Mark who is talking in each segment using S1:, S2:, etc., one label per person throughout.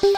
S1: नमस्ते,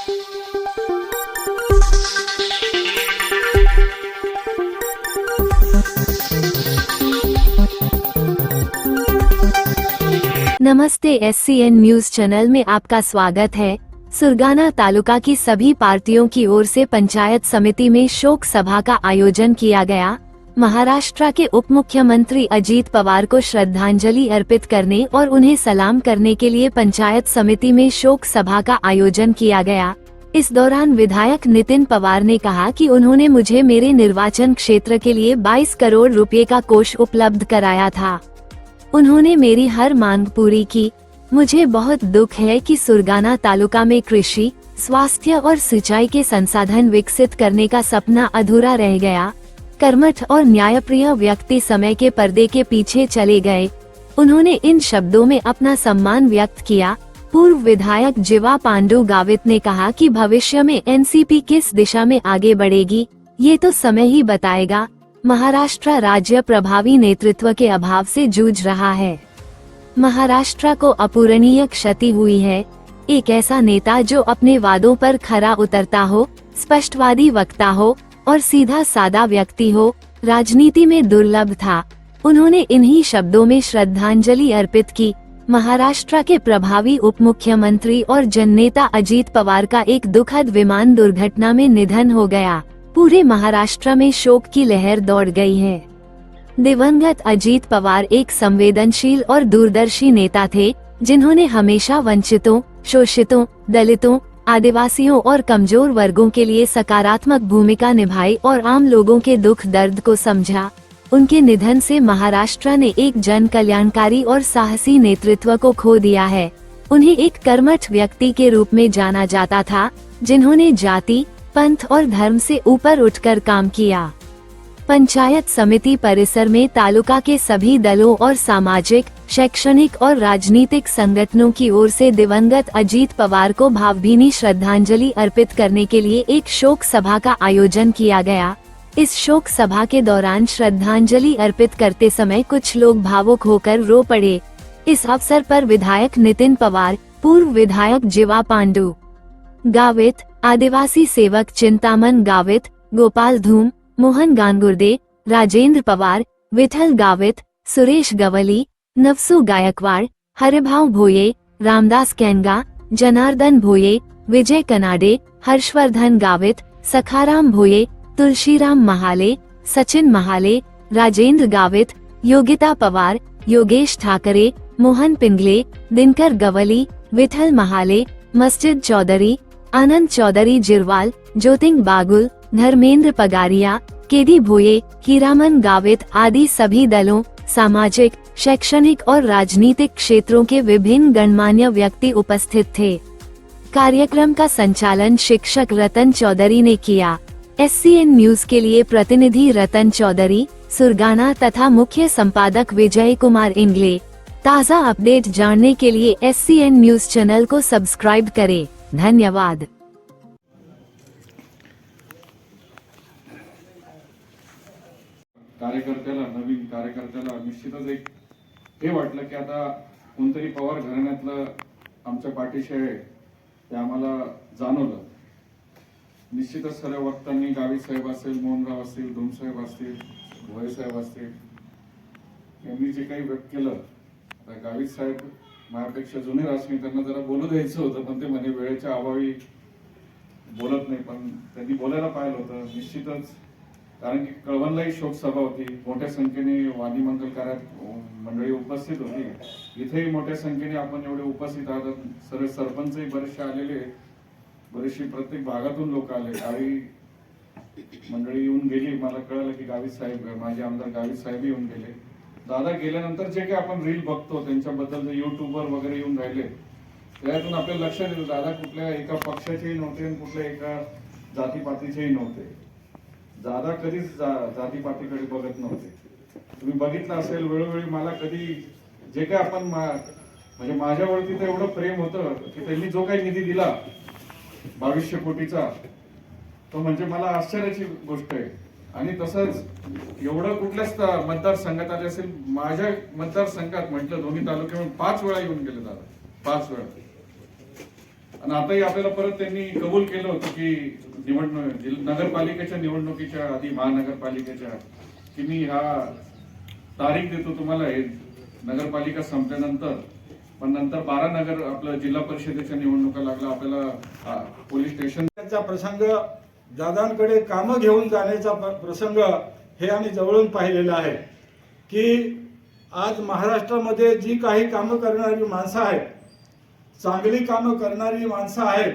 S1: SCN news channel में आपका स्वागत है। सुरगाना तालुका की सभी पार्टियों की ओर से पंचायत समिति में शोक सभा का आयोजन किया गया। महाराष्ट्र के उप मुख्यमंत्री अजीत पवार को श्रद्धांजलि अर्पित करने और उन्हें सलाम करने के लिए पंचायत समिति में शोक सभा का आयोजन किया गया। इस दौरान विधायक नितिन पवार ने कहा कि उन्होंने मुझे मेरे निर्वाचन क्षेत्र के लिए 22 करोड़ रुपए का कोष उपलब्ध कराया था। उन्होंने मेरी हर मांग पूरी की। मुझे बहुत दुख है कि सुरगाना तालुका में कृषि, स्वास्थ्य और सिंचाई के संसाधन विकसित करने का सपना अधूरा रह गया। कर्मठ और न्यायप्रिय व्यक्ति समय के पर्दे के पीछे चले गए। उन्होंने इन शब्दों में अपना सम्मान व्यक्त किया। पूर्व विधायक जीवा पांडु गावित ने कहा कि भविष्य में एनसीपी किस दिशा में आगे बढ़ेगी, ये तो समय ही बताएगा। महाराष्ट्र राज्य प्रभावी नेतृत्व के अभाव से जूझ रहा है। महाराष्ट्र को अपूरणीय क्षति हुई है। एक ऐसा नेता जो अपने वादों पर खरा उतरता हो, स्पष्टवादी वक्ता हो और सीधा सादा व्यक्ति हो, राजनीति में दुर्लभ था। उन्होंने इन्हीं शब्दों में श्रद्धांजलि अर्पित की। महाराष्ट्र के प्रभावी उप मुख्यमंत्री और जननेता अजीत पवार का एक दुखद विमान दुर्घटना में निधन हो गया। पूरे महाराष्ट्र में शोक की लहर दौड़ गई है। दिवंगत अजीत पवार एक संवेदनशील और दूरदर्शी नेता थे, जिन्होंने हमेशा वंचितों, शोषितों, दलितों, आदिवासियों और कमजोर वर्गों के लिए सकारात्मक भूमिका निभाई और आम लोगों के दुख दर्द को समझा। उनके निधन से महाराष्ट्र ने एक जन कल्याणकारी और साहसी नेतृत्व को खो दिया है। उन्हें एक कर्मठ व्यक्ति के रूप में जाना जाता था, जिन्होंने जाति, पंथ और धर्म से ऊपर उठकर काम किया। पंचायत समिति परिसर में तालुका के सभी दलों और सामाजिक, शैक्षणिक और राजनीतिक संगठनों की ओर से दिवंगत अजीत पवार को भावभीनी श्रद्धांजलि अर्पित करने के लिए एक शोक सभा का आयोजन किया गया। इस शोक सभा के दौरान श्रद्धांजलि अर्पित करते समय कुछ लोग भावुक होकर रो पड़े। इस अवसर पर विधायक नितिन पवार, पूर्व विधायक जीवा पांडु गावित, आदिवासी सेवक चिंतामन गावित, गोपाल धूम, मोहन गानगुर्दे, राजेंद्र पवार, विठल गावित, सुरेश गवली, नवसू गायकवाड़, हरिभाव भोये, रामदास कैंगा, जनार्दन भोये, विजय कनाडे, हर्षवर्धन गावित, सखाराम भोये, तुलसीराम महाले, सचिन महाले, राजेंद्र गावित, योगिता पवार, योगेश ठाकरे, मोहन पिंगले, दिनकर गवली, विठल महाले, मस्जिद चौधरी, आनंद चौधरी जिरवाल, ज्योतिंग बागुल, धर्मेंद्र पगारिया, केडी भोये, हीरामन गावित आदि सभी दलों, सामाजिक, शैक्षणिक और राजनीतिक क्षेत्रों के विभिन्न गणमान्य व्यक्ति उपस्थित थे। कार्यक्रम का संचालन शिक्षक रतन चौधरी ने किया। SCN न्यूज के लिए प्रतिनिधि रतन चौधरी, सुरगाना तथा मुख्य संपादक विजय कुमार इंगले। ताज़ा अपडेट जानने के लिए SCN न्यूज चैनल को सब्सक्राइब करें। धन्यवाद।
S2: नवीन कार्यकर्त्याला निश्चितच एक हे वाटलं की आता कोणतरी पवार घराण्यातलं आमच्या पाठीशी आहे ते आम्हाला जाणवलं। निश्चितच सर्व वक्तांनी, गावित साहेब असेल, मोहनराव असतील, धूम साहेब असतील, भोये साहेब असतील, यांनी जे काही व्यक्त केलं, गावित साहेब माझ्यापेक्षा जुने राजनीत्यांना जरा बोलू द्यायचं होतं, पण ते म्हणे वेळेच्या अभावी बोलत नाही, पण त्यांनी बोलायला पाहिलं होतं निश्चितच। कारण की कळवणलाही शोक सभा होती, मोठ्या संख्येने वादी मंगल कार्यात मंडळी उपस्थित होती। इथेही मोठ्या संख्येने आपण एवढे उपस्थित आहात। सर्व सरपंचही बरेचसे आलेले, बरेचसे प्रत्येक भागातून लोक आले, काही मंडळी येऊन गेली। मला कळलं की गावित साहेब, माझे आमदार गावित साहेब येऊन गेले। दादा गेल्यानंतर जे काही आपण रील बघतो त्यांच्याबद्दल युट्यूबवर वगैरे येऊन राहिले, त्यातून आपल्याला लक्षात येतं दादा कुठल्या एका पक्षाचेही नव्हते आणि कुठल्या एका जातीपातीचेही नव्हते। दादा कधीच जातीपातीकडे बघत नव्हते। तुम्ही बघितलं असेल वेळोवेळी मला कधी जे काही आपण म्हणजे माझ्यावरती तर एवढं प्रेम होतं की त्यांनी जो काही निधी दिला 2200 कोटीचा, तो म्हणजे मला आश्चर्याची गोष्ट आहे। आणि तसंच एवढं कुठल्याच मतदारसंघात आले असेल, माझ्या मतदारसंघात म्हटलं दोन्ही तालुक्यामध्ये 5 वेळा येऊन गेले दादा, 5 वेळा। आणि आताही आपल्याला परत त्यांनी कबूल केलं होतं की नगरपालिकेच्या निवडणुकीच्या आधी महानगरपालिकेच्या की मी हा तारीख देतो तुम्हाला हे नगरपालिका संपल्यानंतर. पण नंतर 12 नगर आपलं जिल्हा परिषदेच्या निवडणुका लागल्या, आपल्याला पोलीस स्टेशन
S3: चा प्रसंग, दादांकडे कामं घेऊन जाण्याचा प्रसंग हे आम्ही जवळून पाहिलेला आहे की आज महाराष्ट्रामध्ये जी काही कामं करणारी माणसं आहेत, चांगली कामं करणारी माणसं आहेत,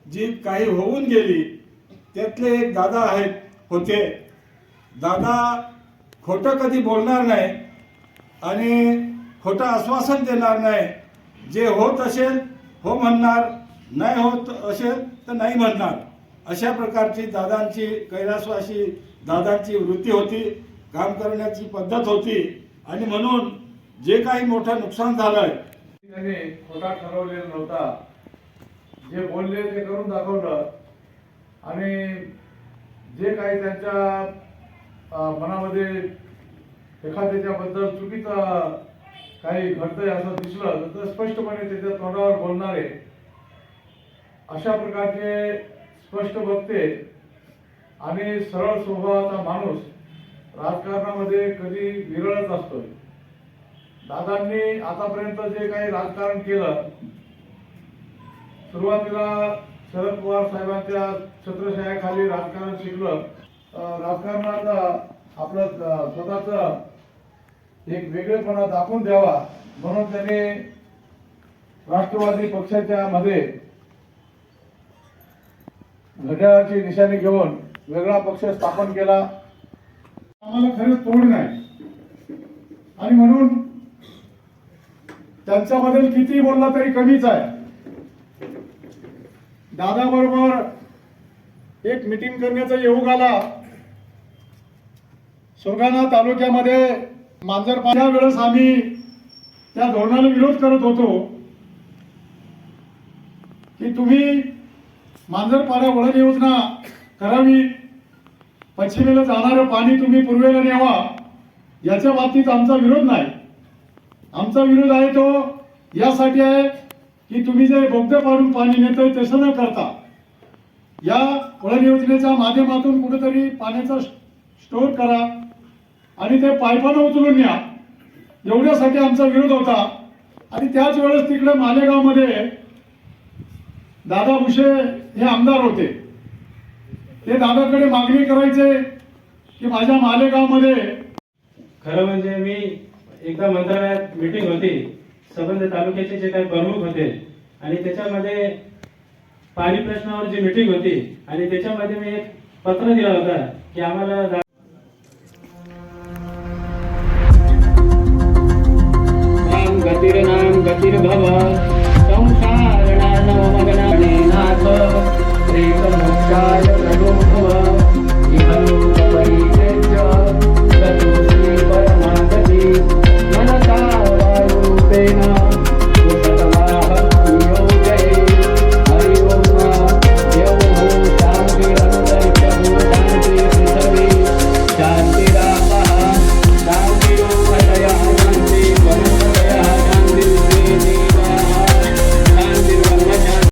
S3: जी काही होऊन गेली, त्यातले एक दादा होते. दादा खोटं कधी बोलणार नाही आणि खोटं आश्वासन देणार नाही. जे होत असेल हो म्हणणार, नाही होत असेल तर नाही म्हणणार. अशा प्रकारची दादांची कैलासवासी दादांची वृत्ती होती, काम करण्याची पद्धत होती. आणि म्हणून जे काही मोठं नुकसान झालंय
S4: त्याने खोटा ठरवलेला नव्हता. जे बोलले ते करून दाखवलं आणि जे काही त्यांच्या मनामध्ये एखाद्याच्याबद्दल चुकीचं काही घडतंय असं दिसलं तर स्पष्टपणे त्याच्या तोंडावर बोलणारे, अशा प्रकारचे स्पष्ट वक्ते आणि सरळ स्वभावाचा माणूस राजकारणामध्ये कधी विरळच असतोय. दादांनी आतापर्यंत जे काही राजकारण केलं, सुरुवातीला शरद पवार साहेबांच्या छत्रछायाखाली राजकारण शिकलं. राजकारणात आपलं स्वतःच एक वेगळेपणा दाखवून द्यावा म्हणून त्यांनी राष्ट्रवादी पक्षाच्या मध्ये घड्याळाची निशाणी घेऊन वेगळा पक्ष स्थापन केला. आम्हाला खरंच तोड नाही आणि म्हणून त्यांच्याबद्दल किती बोलला तरी कमीच आहे. दादा बरोबर एक मीटिंग करण्याचा योग आला. सुरगाणा तालुक्यामध्ये मांजरपाड्या वेळेस आम्ही त्या धोरणाला विरोध करत होतो की तुम्ही मांजरपाड्या वळण योजना करावी, पश्चिमेला जाणारं पाणी तुम्ही पूर्वेला न्यावा. याच्या बाबतीत आमचा विरोध नाही. आमचा विरोध आहे तो यासाठी आहे की तुम्ही जे बोगदे पाडून पाणी नेतोय तसं न करता या वळण योजनेच्या माध्यमातून कुठेतरी पाण्याचा स्टोर करा आणि ते पाईपानं उचलून न्या, एवढ्यासाठी आमचा विरोध होता. आणि त्याच वेळेस तिकडे मालेगावमध्ये दादा भुसे हे आमदार होते. ते दादाकडे मागणी करायचे की माझ्या मालेगावमध्ये,
S5: खरं म्हणजे मी एकदा मंत्रालयात मीटिंग होती, संबंध तालुक्याचे जे काही प्रमुख होते आणि त्याच्यामध्ये पाणी प्रश्नावर जी मीटिंग होती आणि त्याच्यामध्ये मी एक पत्र दिला होता की आम्हाला गतिर्भव